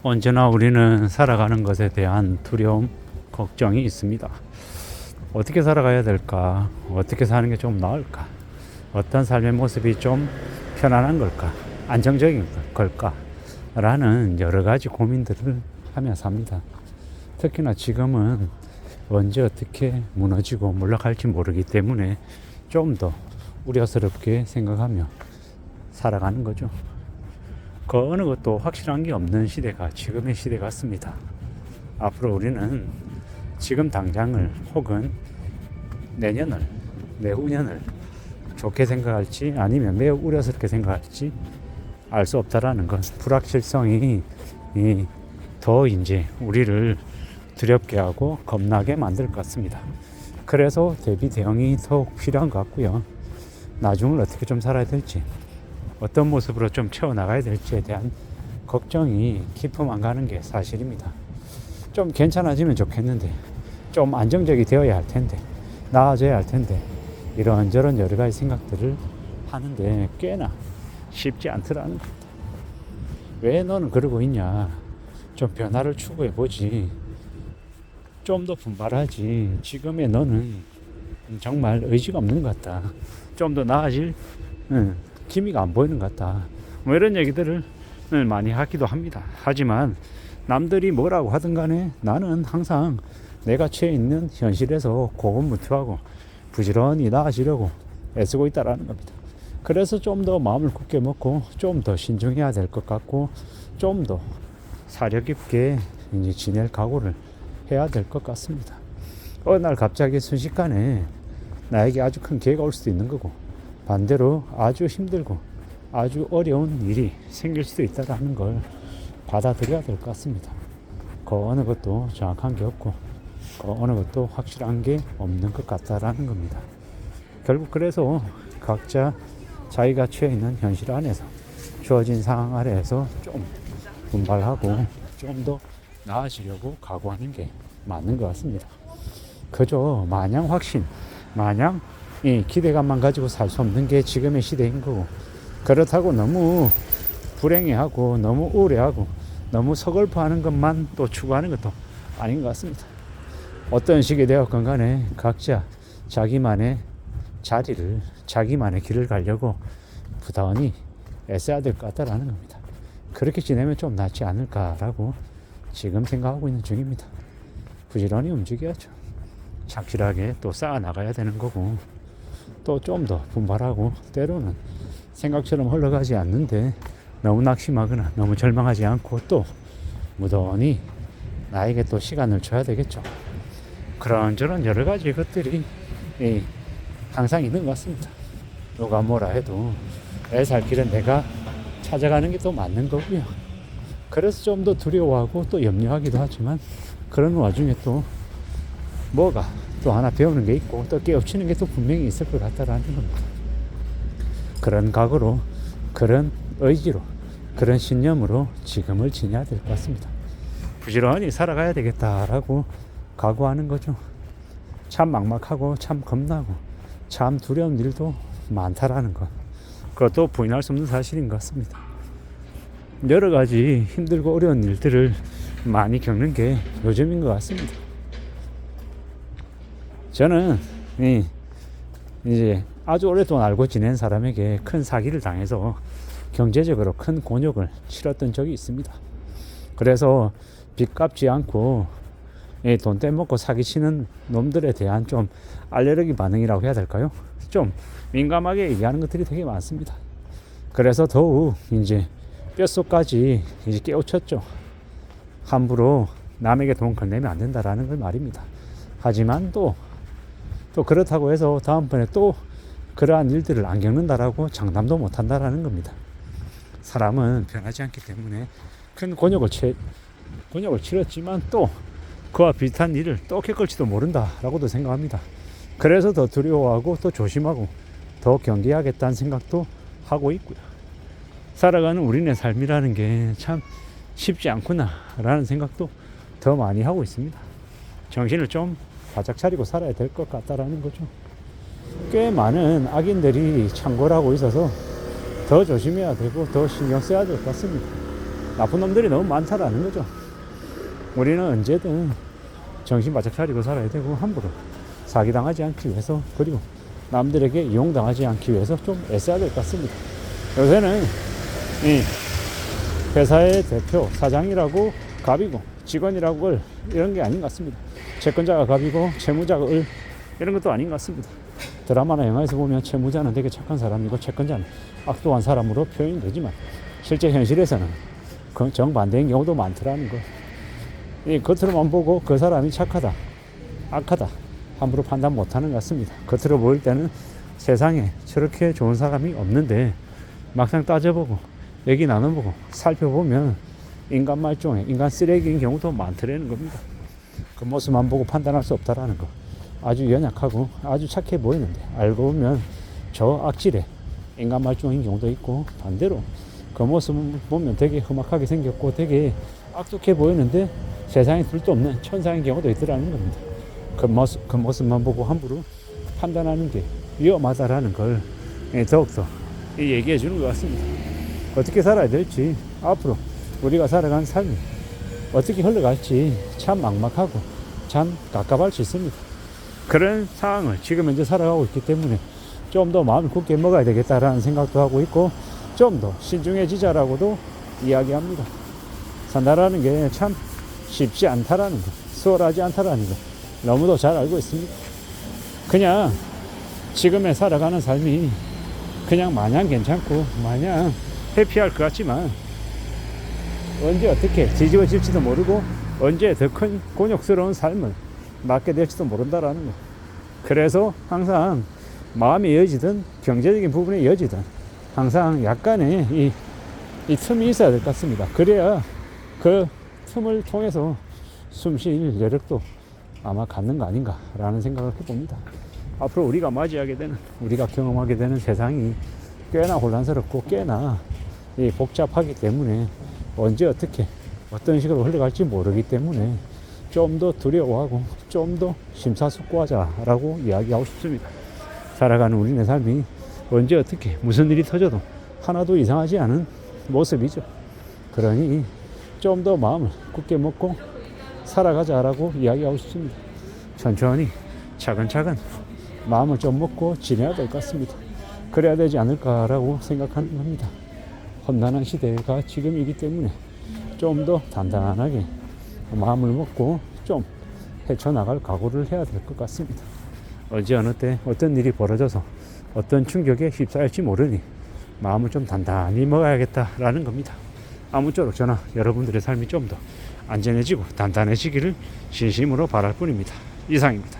언제나 우리는 살아가는 것에 대한 두려움, 걱정이 있습니다. 어떻게 살아가야 될까? 어떻게 사는 게 좀 나을까? 어떤 삶의 모습이 좀 편안한 걸까? 안정적인 걸까? 라는 여러 가지 고민들을 하며 삽니다. 특히나 지금은 언제 어떻게 무너지고 물러갈지 모르기 때문에 좀 더 우려스럽게 생각하며 살아가는 거죠. 그 어느 것도 확실한 게 없는 시대가 지금의 시대 같습니다. 앞으로 우리는 지금 당장을 혹은 내년을, 내후년을 좋게 생각할지 아니면 매우 우려스럽게 생각할지 알 수 없다라는 것, 불확실성이 더 이제 우리를 두렵게 하고 겁나게 만들 것 같습니다. 그래서 대비 대응이 더욱 필요한 것 같고요. 나중을 어떻게 좀 살아야 될지, 어떤 모습으로 좀 채워나가야 될지에 대한 걱정이 깊어만 가는 게 사실입니다. 좀 괜찮아지면 좋겠는데, 좀 안정적이 되어야 할 텐데, 나아져야 할 텐데, 이런저런 여러 가지 생각들을 하는데 꽤나 쉽지 않더라는 겁니다. 왜 너는 그러고 있냐? 좀 변화를 추구해보지. 좀 더 분발하지. 지금의 너는 정말 의지가 없는 것 같다. 좀 더 나아질 기미가 안 보이는 것 같다. 뭐 이런 얘기들을 많이 하기도 합니다. 하지만 남들이 뭐라고 하든 간에 나는 항상 내가 처해 있는 현실에서 고군분투하고 부지런히 나아지려고 애쓰고 있다라는 겁니다. 그래서 좀 더 마음을 굳게 먹고 좀 더 신중해야 될 것 같고 좀 더 사려 깊게 이제 지낼 각오를 해야 될 것 같습니다. 어느 날 갑자기 순식간에 나에게 아주 큰 기회가 올 수도 있는 거고 반대로 아주 힘들고 아주 어려운 일이 생길 수도 있다는 걸 받아들여야 될 것 같습니다. 그 어느 것도 정확한 게 없고 그 어느 것도 확실한 게 없는 것 같다라는 겁니다. 결국 그래서 각자 자기가 처해 있는 현실 안에서 주어진 상황 아래에서 좀 분발하고 좀 더 나아지려고 각오하는 게 맞는 것 같습니다. 그저 마냥 확신, 마냥 이 기대감만 가지고 살 수 없는 게 지금의 시대인 거고 그렇다고 너무 불행해하고 너무 우울해하고 너무 서글퍼하는 것만 또 추구하는 것도 아닌 것 같습니다. 어떤 식이 되었건 간에 각자 자기만의 자리를 자기만의 길을 가려고 부단히 애써야 될 것 같다라는 겁니다. 그렇게 지내면 좀 낫지 않을까라고 지금 생각하고 있는 중입니다. 부지런히 움직여야죠. 착실하게 또 쌓아 나가야 되는 거고 또 좀 더 분발하고 때로는 생각처럼 흘러가지 않는데 너무 낙심하거나 너무 절망하지 않고 또 무던히 나에게 또 시간을 줘야 되겠죠. 그런저런 여러 가지 것들이 항상 있는 것 같습니다. 누가 뭐라 해도 내 살 길은 내가 찾아가는 게 또 맞는 거고요. 그래서 좀 더 두려워하고 또 염려하기도 하지만 그런 와중에 또 뭐가 또 하나 배우는 게 있고 또 깨우치는 게 또 분명히 있을 것 같다라는 겁니다. 그런 각오로 그런 의지로 그런 신념으로 지금을 지내야 될 것 같습니다. 부지런히 살아가야 되겠다라고 각오하는 거죠. 참 막막하고 참 겁나고 참 두려운 일도 많다라는 것, 그것도 부인할 수 없는 사실인 것 같습니다. 여러 가지 힘들고 어려운 일들을 많이 겪는 게 요즘인 것 같습니다. 저는 이제 아주 오랫동안 알고 지낸 사람에게 큰 사기를 당해서 경제적으로 큰 곤욕을 치렀던 적이 있습니다. 그래서 빚 갚지 않고 돈 떼먹고 사기치는 놈들에 대한 좀 알레르기 반응이라고 해야 될까요? 좀 민감하게 얘기하는 것들이 되게 많습니다. 그래서 더욱 이제 뼛속까지 이제 깨우쳤죠. 함부로 남에게 돈 건네면 안 된다라는 걸 말입니다. 하지만 또 그렇다고 해서 다음번에 또 그러한 일들을 안 겪는다라고 장담도 못 한다라는 겁니다. 사람은 변하지 않기 때문에 큰 곤욕을 치렀지만 또 그와 비슷한 일을 또 겪을지도 모른다라고도 생각합니다. 그래서 더 두려워하고 또 조심하고 더 경계하겠다는 생각도 하고 있고요. 살아가는 우리네 삶이라는 게 참 쉽지 않구나 라는 생각도 더 많이 하고 있습니다. 정신을 좀 바짝 차리고 살아야 될 것 같다라는 거죠. 꽤 많은 악인들이 창궐하고 있어서 더 조심해야 되고 더 신경 써야 될 것 같습니다. 나쁜 놈들이 너무 많다라는 거죠. 우리는 언제든 정신 바짝 차리고 살아야 되고 함부로 사기당하지 않기 위해서 그리고 남들에게 이용당하지 않기 위해서 좀 애써야 될 것 같습니다. 요새는 이 회사의 대표, 사장이라고 갑이고 직원이라고 을 이런 게 아닌 것 같습니다. 채권자가 갑이고 채무자가 을 이런 것도 아닌 것 같습니다. 드라마나 영화에서 보면 채무자는 되게 착한 사람이고 채권자는 악독한 사람으로 표현이 되지만 실제 현실에서는 그 정반대인 경우도 많더라는 거. 이 겉으로만 보고 그 사람이 착하다, 악하다 함부로 판단 못하는 것 같습니다. 겉으로 보일 때는 세상에 저렇게 좋은 사람이 없는데 막상 따져보고 얘기 나눠보고 살펴보면 인간 말종의 인간 쓰레기인 경우도 많더라는 겁니다. 그 모습만 보고 판단할 수 없다라는 거. 아주 연약하고 아주 착해 보이는데 알고 보면 저 악질의 인간 말종인 경우도 있고 반대로 그 모습 보면 되게 험악하게 생겼고 되게 악독해 보이는데 세상에 둘도 없는 천사인 경우도 있더라는 겁니다. 그 모습만 보고 함부로 판단하는 게 위험하다라는 걸 더욱더 얘기해 주는 것 같습니다. 어떻게 살아야 될지 앞으로 우리가 살아가는 삶이 어떻게 흘러갈지 참 막막하고 참 갑갑할 수 있습니다. 그런 상황을 지금 현재 살아가고 있기 때문에 좀 더 마음을 굳게 먹어야 되겠다라는 생각도 하고 있고 좀 더 신중해지자라고도 이야기합니다. 산다라는 게 참 쉽지 않다라는 거, 수월하지 않다라는 거 너무도 잘 알고 있습니다. 그냥 지금에 살아가는 삶이 그냥 마냥 괜찮고 마냥 해피할 것 같지만 언제 어떻게 뒤집어질지도 모르고 언제 더 큰 곤욕스러운 삶을 맞게 될지도 모른다라는 거. 그래서 항상 마음이 이어지든 경제적인 부분에 이어지든 항상 약간의 이 틈이 있어야 될 것 같습니다. 그래야 그 틈을 통해서 숨 쉴 여력도 아마 갖는 거 아닌가라는 생각을 해봅니다. 앞으로 우리가 맞이하게 되는, 우리가 경험하게 되는 세상이 꽤나 혼란스럽고 꽤나 복잡하기 때문에 언제 어떻게 어떤 식으로 흘러갈지 모르기 때문에 좀 더 두려워하고 좀 더 심사숙고하자라고 이야기하고 싶습니다. 살아가는 우리네 삶이 언제 어떻게 무슨 일이 터져도 하나도 이상하지 않은 모습이죠. 그러니 좀 더 마음을 굳게 먹고 살아가자라고 이야기하고 싶습니다. 천천히 차근차근 마음을 좀 먹고 지내야 될 것 같습니다. 그래야 되지 않을까라고 생각하는 겁니다. 험난한 시대가 지금이기 때문에 좀 더 단단하게 마음을 먹고 좀 헤쳐나갈 각오를 해야 될 것 같습니다. 언제 어느 때 어떤 일이 벌어져서 어떤 충격에 휩싸일지 모르니 마음을 좀 단단히 먹어야겠다라는 겁니다. 아무쪼록 저나 여러분들의 삶이 좀 더 안전해지고 단단해지기를 진심으로 바랄 뿐입니다. 이상입니다.